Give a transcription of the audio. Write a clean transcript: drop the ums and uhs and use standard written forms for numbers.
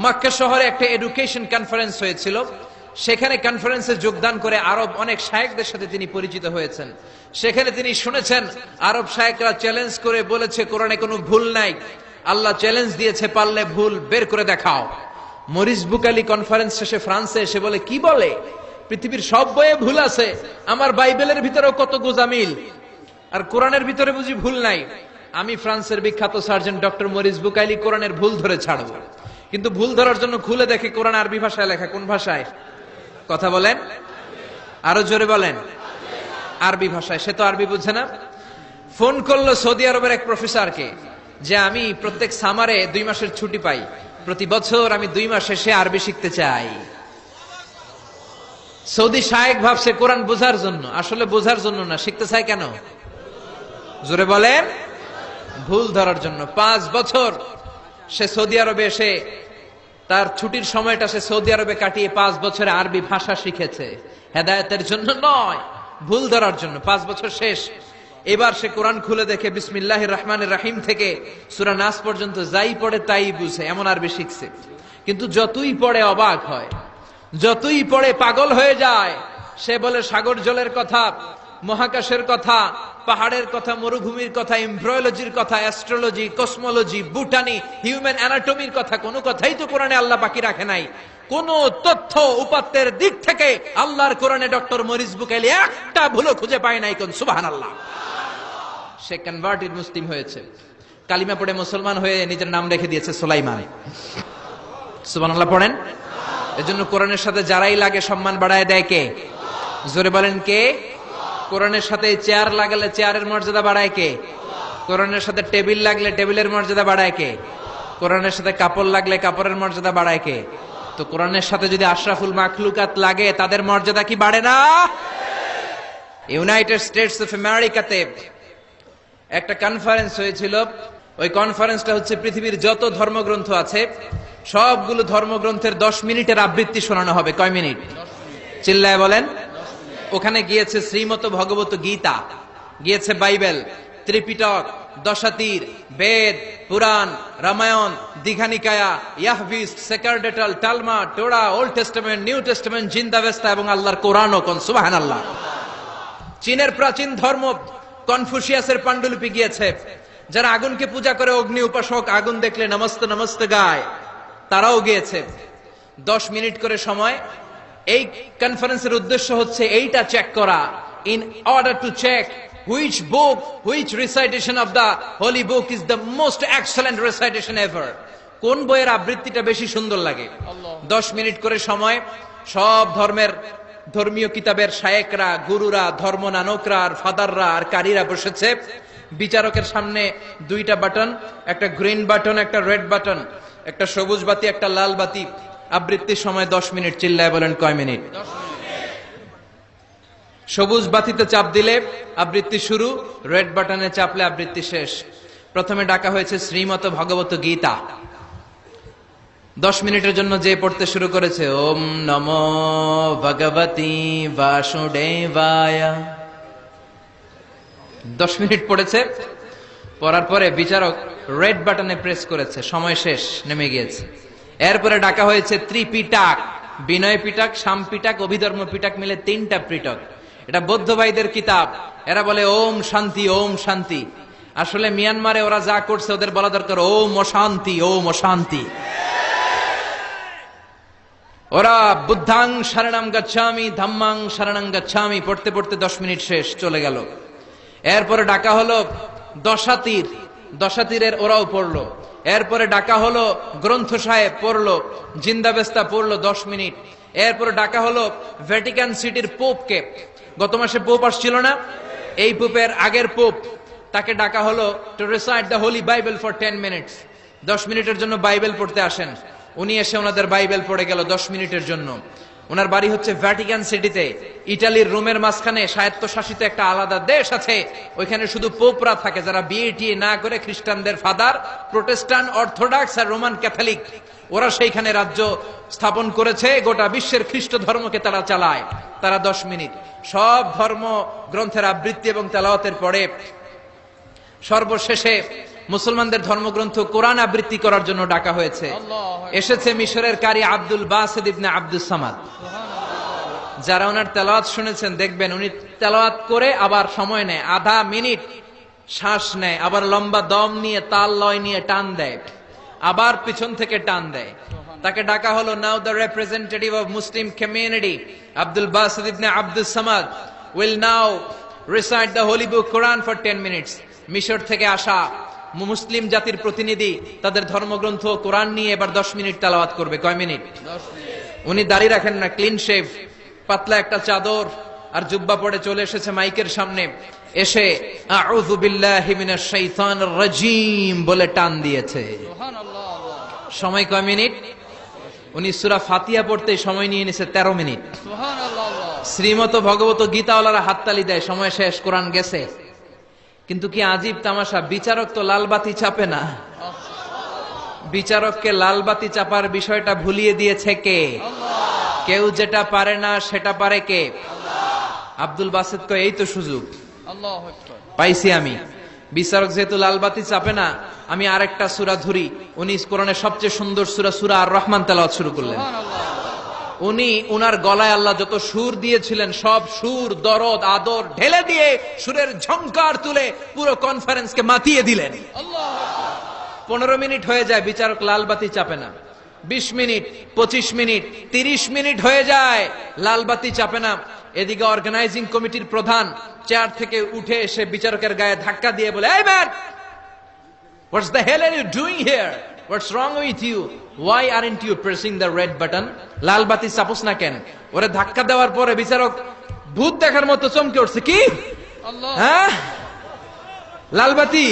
মক্কা শহরে একটা education conference হয়েছিল। সেখানে কনফারেন্সে যোগদান করে আরব অনেক শায়েখদের সাথে তিনি পরিচিত হয়েছেন। সেখানে তিনি শুনেছেন আরব শায়েখরা চ্যালেঞ্জ করে বলেছে কোরআনে কোনো ভুল নাই। আল্লাহ চ্যালেঞ্জ দিয়েছে, পারলে ভুল বের করে দেখাও। মরিস বুকালি কনফারেন্স শেষে ফ্রান্সে এসে বলে, কি বলে, পৃথিবীর সব বইয়ে ভুল আছে, আমার বাইবেলের ভিতরেও কত গোজামিল, আর কোরআনের ভিতরে বুঝি ভুল নাই। আমি ফ্রান্সের বিখ্যাত সার্জন ডক্টর মরিস বুকাইলি কোরআনের ভুল ধরে ছাড়বো। কিন্তু ভুল ধরার জন্য খুলে দেখে কোরআন আরবি ভাষায় লেখা। কোন ভাষায়? কথা বলেন, আরো জোরে বলেন। আরবি ভাষায়। সে তো আরবি বুঝে না। ফোন করলো সৌদি আরবের এক প্রফেসরকে যে আমি প্রত্যেক সামারে 2 মাসের ছুটি পাই, প্রতি বছর আমি 2 মাস এসে আরবি শিখতে চাই। সৌদি শায়েখ ভাবছে কোরআন বোঝার জন্য, আসলে বোঝার জন্য না। শিখতে চায় কেন? জোরে বলেন। ভুল ধরার জন্য। 5 বছর সে সৌদি আরবে এসে তার ছুটির সময়টা সে সৌদি আরবে কাটিয়ে 5 বছরে আরবি ভাষা শিখেছে। হেদায়েতের জন্য নয়, ভুল ধরার জন্য। 5 বছর শেষ। এবার সে কোরআন খুলে দেখে বিসমিল্লাহির রহমানির রহিম থেকে সূরা নাস পর্যন্ত যাই পড়ে তাই বুঝে, এমন আরবি শিখছে। কিন্তু যতই পড়ে অবাক হয়, যতই পড়ে পাগল হয়ে যায়। সে বলে সাগর জলের কথা, মহাকাশের কথা, পাহাড়ের কথা, মরুভূমির কথা, এমব্রয়োলজির কথা, অ্যাস্ট্রোলজি, কসমোলজি, বুটানি, হিউম্যান অ্যানাটমির কথা, কোনো কথাই তো কোরআনে আল্লাহ বাকি রাখে নাই। কোন তথ্য উপাত্তের দিক থেকে আল্লাহর কোরআনে ডক্টর মরিস বুকাইলি একটা ভুলও খুঁজে পায় নাই। কোন সুবহানাল্লাহ। সে কনভার্টেড মুসলিম হয়েছে, কালিমা পড়ে মুসলমান হয়ে নিজের নাম রেখে দিয়েছে সুলাইমান। সুবহানাল্লাহ পড়েন। এজন্য কোরআনের সাথে যারাই লাগে সম্মান বাড়ায় দেয় কে? জোরে বলেন কে? কোরআনের সাথে চেয়ার লাগালে চেয়ারের মর্যাদা বাড়ায় কে? কোরআনের সাথে টেবিল লাগলে টেবিলের মর্যাদা বাড়ায় কে? কোরআনের সাথে কাপড় লাগলে কাপড়ের মর্যাদা বাড়ায় কে? তো কোরআনের সাথে যদি আশরাফুল মাখলুকাত লাগে, তাদের মর্যাদা কি বাড়ে না? ইউনাইটেড স্টেটস অফ আমেরিকাতে একটা কনফারেন্স হয়েছিল। ওই কনফারেন্সটা হচ্ছে পৃথিবীর যত ধর্মগ্রন্থ আছে সবগুলো ধর্মগ্রন্থের 10 মিনিটের আবৃত্তি শোনানো হবে। কয় মিনিট? চিল্লায় বলেন। ওখানে গিয়েছে শ্রীমত ভগবত গীতা, গিয়েছে বাইবেল, ত্রিপিটক, দশাতীর, Veda, Purana, Ramayana, Dighanikaya, Yahwist, sacerdotal, Talmud, Torah, Old Testament, New Testament, Zend Avesta এবং আল্লাহর কোরআনও। কোন সুবহানাল্লাহ। চীনের প্রাচীন ধর্ম কনফুসিয়াসের পাণ্ডুলিপি গিয়েছে। যারা আগুনকে পূজা করে, অগ্নি উপাসক, আগুন দেখলে নমস্তে নমস্তে গায়, তারাও গিয়েছে। 10 মিনিট করে সময়। এই কনফারেন্সের উদ্দেশ্য হচ্ছে এইটা চেক করা, in order to check which book, which recitation of the holy book is the most excellent recitation ever. কোন বইয়ের আবৃত্তিটা বেশি সুন্দর লাগে। 10 মিনিট করে সময়। সব ধর্মের ধর্মীয় কিতাবের শায়েকরা, গুরুরা, ধর্মনানকরা আর ফাদাররা আর কারীরা বসেছে। বিচারকের সামনে 2টা বাটন, একটা গ্রিন বাটন, একটা রেড বাটন, একটা সবুজ বাতি, একটা লাল বাতি। আবৃত্তির সময় 10 মিনিট। চিল্লায় বলেন কয় মিনিট? সবুজ বাতিতে চাপ দিলে আবৃত্তি শুরু, রেড বাটনে চাপলে আবৃত্তি শেষ। প্রথমে ডাকা হয়েছে শ্রীমত ভগবত গীতা। 10 মিনিটের জন্য যে পড়তে শুরু করেছে, ওম নমো ভগবতী বাসুদেবায়। 10 মিনিট পড়েছে। পড়ার পরে বিচারক রেড বাটনে প্রেস করেছে, সময় শেষ, নেমে গিয়েছে। এরপরে ডাকা হয়েছে ত্রিপিটক, বিনয় পিটক, শাম পিটক, অভিধর্ম পিটক মিলে 3টা পিটক। এটা বৌদ্ধ ভাইদের কিতাব। এরা বলে ওম শান্তি, ওম শান্তি। আসলে মিয়ানমারে ওরা যা করছে ওদের বলা দরকার ওম অশান্তি, ওম অশান্তি। ওরা বুদ্ধাং শরণং গচ্ছামি, ধাম্মাং শরণং গচ্ছামি পড়তে পড়তে 10 মিনিট শেষ, চলে গেল। এরপরে ডাকা হলো দশাতীর, দশাতীরের ওরাও পড়লো। এরপরে ডাকা হলো গ্রন্থ সাহেব, পড়লো। জিন্দাবেস্তা পড়লো 10 মিনিট। এরপরে ডাকা হলো ভ্যাটিকান সিটির পোপকে। গত মাসে পোপ আসছিল না? এই পোপের আগের পোপ, তাকে ডাকা হলো to recite the Holi Bible for 10 minutes. 10 মিনিটের জন্য বাইবেল পড়তে আসেন। উনি এসে ওনাদের বাইবেল পড়ে গেল 10 মিনিটের জন্য। ওনার বাড়ি হচ্ছে ভ্যাটিকান সিটিতে, ইটালির রোমের মাঝখানে স্বায়ত্তশাসিত একটা আলাদা দেশ আছে। ওইখানে শুধু পোপরা থাকে, যারা বিয়ে না করে খ্রিস্টানদের ফাদার, প্রোটেস্টান্ট, অর্থোডক্স আর রোমান ক্যাথলিক, ওরা সেইখানে রাজ্য স্থাপন করেছে। গোটা বিশ্বের খ্রিস্ট ধর্মকে তারা চালায়। তারা 10 মিনিট সব ধর্ম গ্রন্থের আবৃত্তি এবং তেলাওয়াতের পরে সর্বশেষে মুসলমানদের ধর্মগ্রন্থ কোরআন আবৃত্তি করার জন্য ডাকা হয়েছে। এসেছে মিশরের কারি Abdul Basit ibn Abdus Samad. যারা ওনার তেলাওয়াত শুনেছেন দেখবেন উনি তেলাওয়াত করে আবার সময় নেয়, আধা মিনিট শ্বাস নেয়, আবার লম্বা দম নিয়ে তাল লয় নিয়ে টান দেয়, আবার পিছন থেকে টান দেয়। তাকে ডাকা হলো, now the representative of Muslim community Abdul Basit ibn Abdus Samad will now recite the holy book Koran for 10 minutes. মিশর থেকে আসা মুসলিম জাতির প্রতিনিধি তাদের ধর্মগ্রন্থ কোরআন নিয়ে এবার 10 মিনিট তেলাওয়াত করবে। কয় মিনিট? 10 মিনিট। উনি দাড়ি রাখেন না, ক্লিন শেভ, পাতলা একটা চাদর আর জুব্বা পরে চলে এসেছে মাইকের সামনে, এসে আউযু বিল্লাহি মিনাশ শাইতানির রাজীম বলে টান দিয়েছে। সুবহানাল্লাহ। সময় কয় মিনিট? উনি সূরা ফাতিহা পড়তে সময় নিয়ে নিছে 13 মিনিট। সুবহানাল্লাহ। শ্রীমত ভগবত গীতাওয়ালারা হাততালি দেয়, সময় শেষ, কোরআন গেছে। কিন্তু কি আজীব তামাশা, বিচারক তো লালবাতি চাপে না। বিচারককে লালবাতি চাপার বিষয়টা ভুলিয়ে দিয়েছে কে? আল্লাহ। কেউ যেটা পারে না সেটা পারে কে? আল্লাহ। আব্দুল বাসিত কয় এই তো সুযোগ, আল্লাহু আকবার, পাইছি আমি। বিচারক যেহেতু লালবাতি চাপে না, আমি আরেকটা সূরা ধরি। উনি কোরআনের সবচেয়ে সুন্দর সূরা সূরা আর রহমান তেলাওয়াত শুরু করলেন। উনি উনার গলায় আল্লাহ যত সুর দিয়েছিলেন সব সুর, দরদ, আদর ঢেলে দিয়ে সুরের ঝংকার তুলে পুরো কনফারেন্সকে মাতিয়ে দিলেন। 15 মিনিট হয়ে যায়, বিচারক লালবাতি চাপে না। 20 মিনিট, 25 মিনিট, 30 মিনিট হয়ে যায়, লালবাতি চাপে না। এদিকে অর্গানাইজিং কমিটির প্রধান চেয়ার থেকে উঠে এসে বিচারকের গায়ে ধাক্কা দিয়ে বলে, এই man, what's the hell are you doing here? What's wrong with you? Why aren't you pressing the red button? লাল বাতি চাপোস না কেন? ওরে ধাক্কা দেওয়ার পরে বিচারক ভূত দেখার মতো চমকে উঠছে, কি হ্যাঁ লাল বাতি